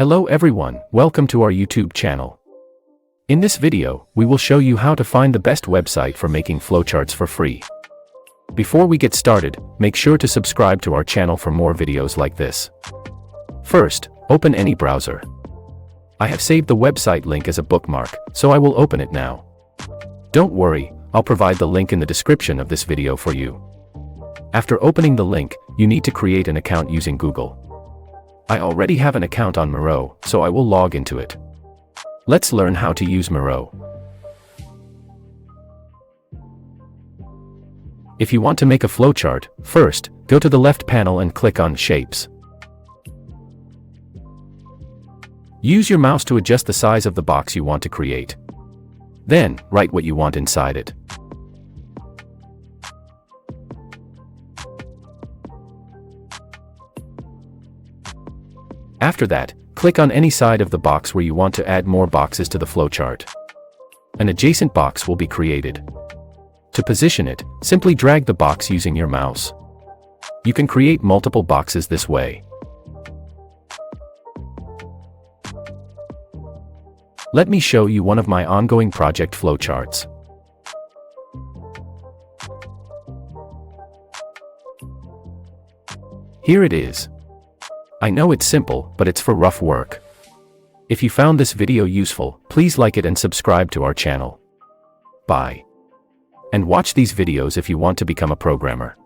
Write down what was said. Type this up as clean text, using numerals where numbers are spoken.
Hello everyone, welcome to our YouTube channel. In this video, we will show you how to find the best website for making flowcharts for free. Before we get started, make sure to subscribe to our channel for more videos like this. First, open any browser. I have saved the website link as a bookmark, so I will open it now. Don't worry, I'll provide the link in the description of this video for you. After opening the link, you need to create an account using Google. I already have an account on Miro, so I will log into it. Let's learn how to use Miro. If you want to make a flowchart, first, go to the left panel and click on Shapes. Use your mouse to adjust the size of the box you want to create. Then, write what you want inside it. After that, click on any side of the box where you want to add more boxes to the flowchart. An adjacent box will be created. To position it, simply drag the box using your mouse. You can create multiple boxes this way. Let me show you one of my ongoing project flowcharts. Here it is. I know it's simple, but it's for rough work. If you found this video useful, please like it and subscribe to our channel. Bye. And watch these videos if you want to become a programmer.